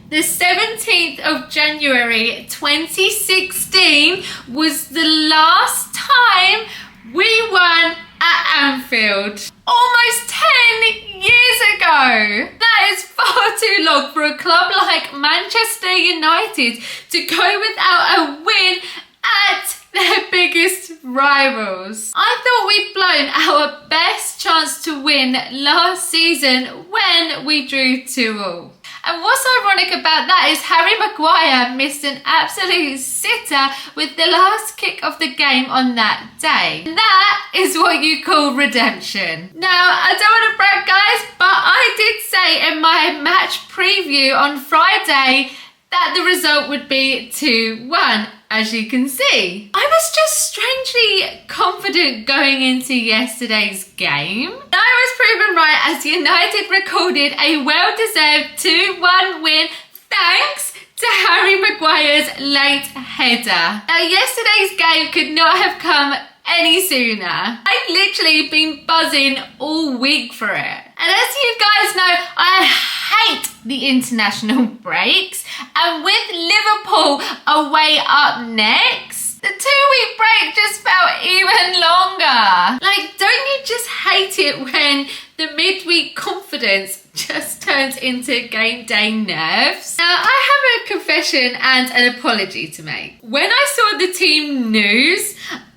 The 17th of January 2016 was the last time we won at Anfield. Almost 10 years ago. That is far too long for a club like Manchester United to go without a win at their biggest rivals. I thought we'd blown our best chance to win last season when we drew 2-2. And what's ironic about that is Harry Maguire missed an absolute sitter with the last kick of the game on that day. And that is what you call redemption. Now, I don't want to brag, guys, but I did say in my match preview on Friday that the result would be 2-1, as you can see. I was just strangely confident going into yesterday's game. I was proven right as United recorded a well-deserved 2-1 win thanks to Harry Maguire's late header. Now, yesterday's game could not have come any sooner. I've literally been buzzing all week for it. And as you guys know, I hate the international breaks. And with Liverpool away up next, the 2-week break just felt even longer. Like, don't you just hate it when the midweek confidence just turns into game day nerves? Now, I have a confession and an apology to make. When I saw the team news,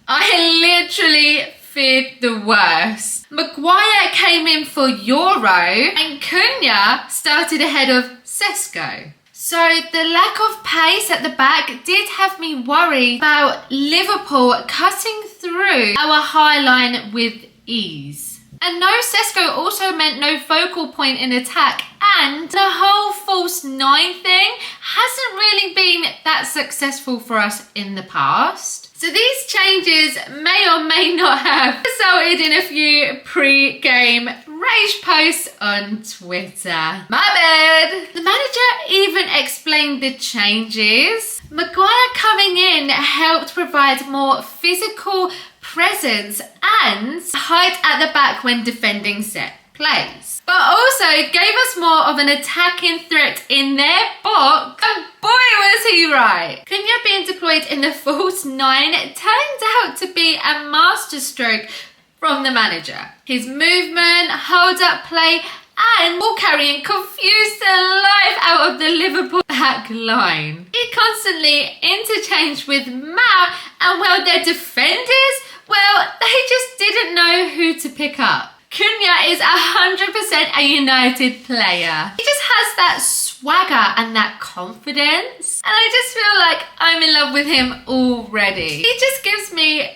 I literally feared the worst. Maguire came in for Euro and Cunha started ahead of Sesko. So the lack of pace at the back did have me worried about Liverpool cutting through our high line with ease. And no Sesko also meant no focal point in attack, and the whole false 9 thing hasn't really been that successful for us in the past. So these changes may or may not have resulted in a few pre-game rage posts on Twitter. My bad. The manager even explained the changes. Maguire coming in helped provide more physical presence and height at the back when defending set plays, but also gave us more of an attacking threat in their box, and boy was he right. Cunha being deployed in the false 9 turned out to be a masterstroke from the manager. His movement, hold-up play and ball carrying confused the life out of the Liverpool back line. He constantly interchanged with Mount, and well, their defenders, well, they just didn't know who to pick up. Cunha is 100% a United player. He just has that swagger and that confidence. And I just feel like I'm in love with him already. He just gives me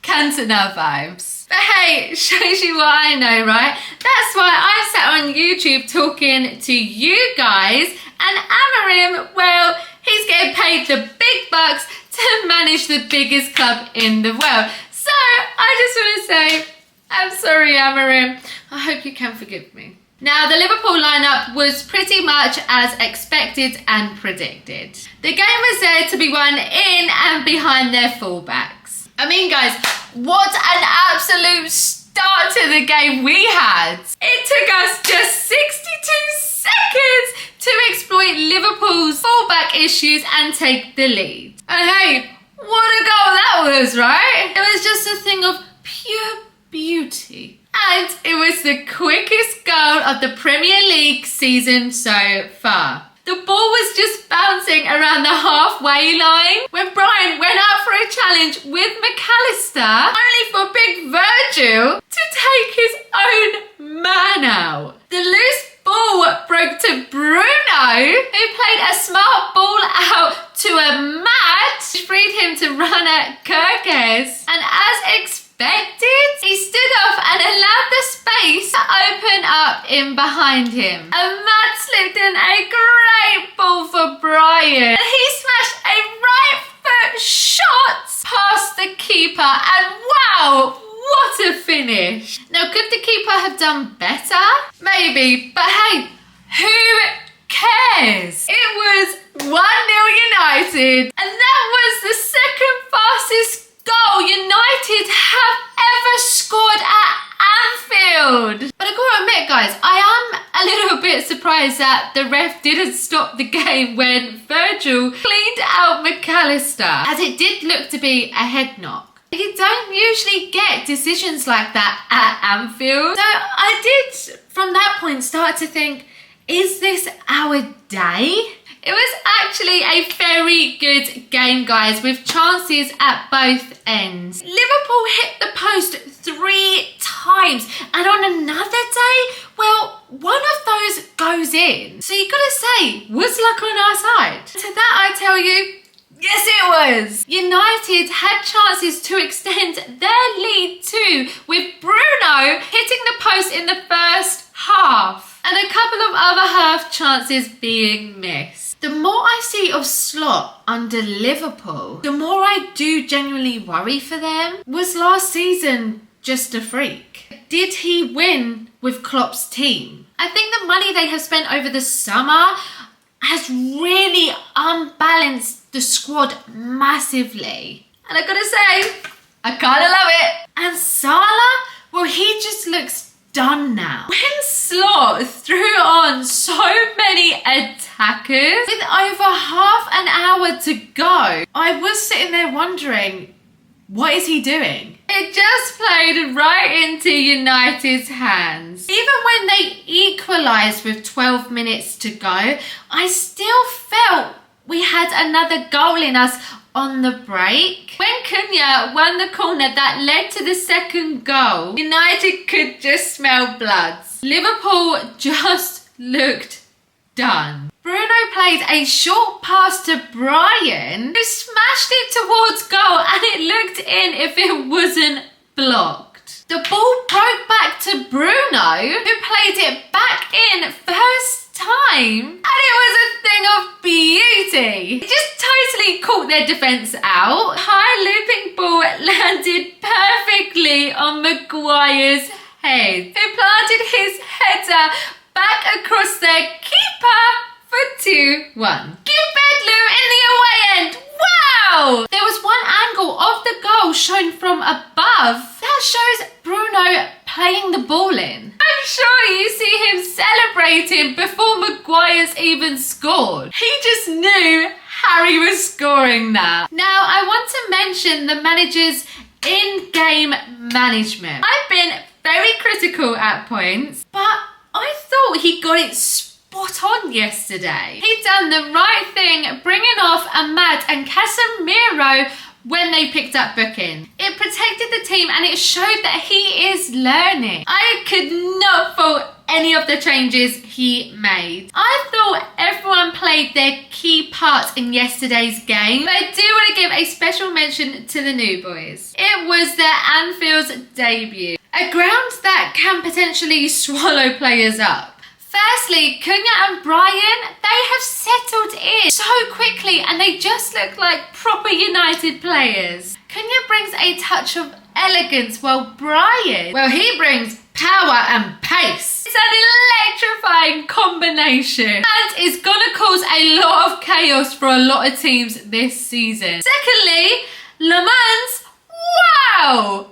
Cantona vibes. But hey, shows you what I know, right? That's why I sat on YouTube talking to you guys, and Amorim, well, he's getting paid the big bucks to manage the biggest club in the world. So I just want to say, I'm sorry, Amorim. I hope you can forgive me. Now, the Liverpool lineup was pretty much as expected and predicted. The game was there to be won in and behind their fullbacks. I mean, guys, what an absolute start to the game we had. It took us just 62 seconds to exploit Liverpool's fullback issues and take the lead. And hey, what a goal that was, right? It was just a thing of pure beauty. And it was the quickest goal of the Premier League season so far. The ball was just bouncing around the halfway line when Brian went out for a challenge with McAllister, only for Big Virgil to take his own man out. The loose ball broke to Bruno, who played a smart ball out to a match, which freed him to run at Kirkes. And as expected, he stood off and allowed the space to open up in behind him. And Matt slipped in a great ball for Brian. He smashed a right foot shot past the keeper, and wow, what a finish. Now, could the keeper have done better? Maybe, but hey, who cares? It was 1-0 United, and that was the second fastest goal United have ever scored at Anfield. But I gotta admit, guys, I am a little bit surprised surprised that the ref didn't stop the game when Virgil cleaned out McAllister, as it did look to be a head knock. You don't usually get decisions like that at Anfield. So I did, from that point, start to think, is this our day? It was actually a very good game, guys, with chances at both ends. Liverpool hit the post 3 times, and on another day, well, one of those goes in. So you gotta say, was luck on our side? To that I tell you, yes it was! United had chances to extend their lead too, with Bruno hitting the post in the first half, and a couple of other half chances being missed. The more I see of Slot under Liverpool, the more I do genuinely worry for them. Was last season just a freak? Did he win with Klopp's team? I think the money they have spent over the summer has really unbalanced the squad massively. And I gotta say, I kinda love it. And Salah, well, he just looks done now. When Slot threw on so many attackers with over half an hour to go, I was sitting there wondering, what is he doing? It just played right into United's hands. Even when they equalised with 12 minutes to go, I still felt we had another goal in us on the break. When Cunha won the corner that led to the second goal, United could just smell blood. Liverpool just looked done. Bruno played a short pass to Brian, who smashed it towards goal, and it looked in if it wasn't blocked. The ball broke back to Bruno, who played it back in first time, and it was a thing of beauty. It just totally caught their defence out. High looping ball landed perfectly on Maguire's head, who planted his header back across their keeper for 2-1. Give Bedlam in the away end. Wow! There was one angle of the goal shown from above that shows Bruno playing the ball in. I'm sure you see him celebrating before Maguire's even scored. He just knew Harry was scoring that. Now, I want to mention the manager's in-game management. I've been very critical at points, but I thought he got it spot on yesterday. He'd done the right thing bringing off Ahmad and Casemiro when they picked up booking. It protected the team and it showed that he is learning. I could not fault any of the changes he made. I thought everyone played their key parts in yesterday's game, but I do want to give a special mention to the new boys. It was their Anfield's debut, a ground that can potentially swallow players up. Firstly, Cunha and Brian, they have settled in so quickly and they just look like proper United players. Cunha brings a touch of elegance while Brian, well, he brings power and pace. It's an electrifying combination and it's gonna cause a lot of chaos for a lot of teams this season. Secondly, Lemans, wow!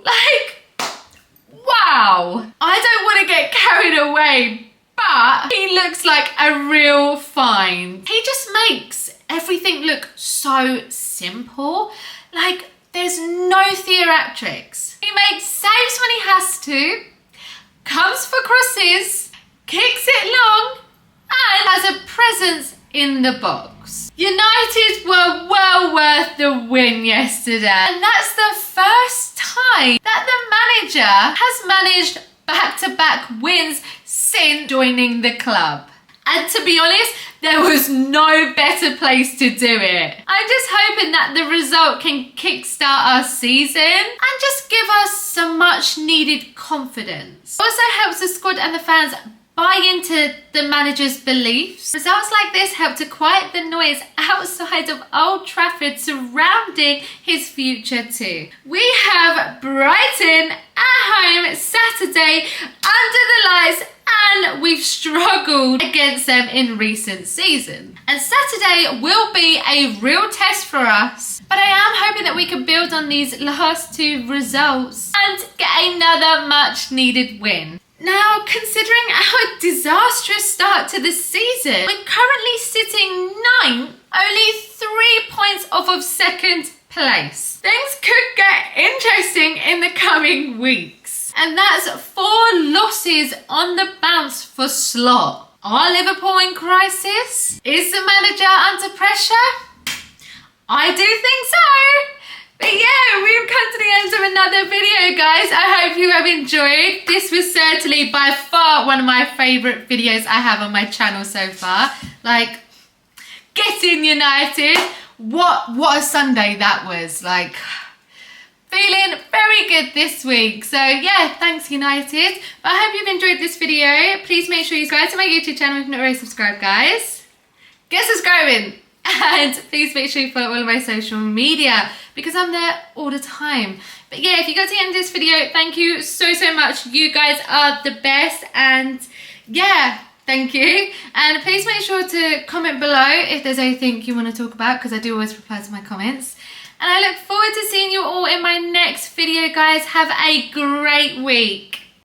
Wow! I don't want to get carried away, but he looks like a real find. He just makes everything look so simple. Like, there's no theatrics. He makes saves when he has to, comes for crosses, kicks it long, and has a presence in the box. United were well worth the win yesterday, and that's the first time that the manager has managed back-to-back wins since joining the club. And to be honest, there was no better place to do it. I'm just hoping that the result can kickstart our season and just give us some much needed confidence. It also helps the squad and the fans buy into the manager's beliefs. Results like this help to quiet the noise outside of Old Trafford surrounding his future too. We have Brighton at home Saturday under the lights, and we've struggled against them in recent seasons. And Saturday will be a real test for us, but I am hoping that we can build on these last 2 results and get another much needed win. Now, considering our disastrous start to the season, we're currently sitting 9th, only 3 points off of 2nd place. Things could get interesting in the coming weeks. And that's 4 losses on the bounce for Slot. Are Liverpool in crisis? Is the manager under pressure? I do think so. But yeah, we've come to the end of another video, guys. I hope you have enjoyed. This was certainly by far one of my favourite videos I have on my channel so far. Like, getting United. What a Sunday that was. Like, feeling very good this week. So yeah, thanks United. But I hope you've enjoyed this video. Please make sure you subscribe to my YouTube channel if you're not already subscribed, guys. Get subscribing. And please make sure you follow all of my social media because I'm there all the time. But yeah, if you got to the end of this video, thank you so much. You guys are the best. And yeah, thank you. And please make sure to comment below if there's anything you want to talk about because I do always reply to my comments. And I look forward to seeing you all in my next video, guys. Have a great week.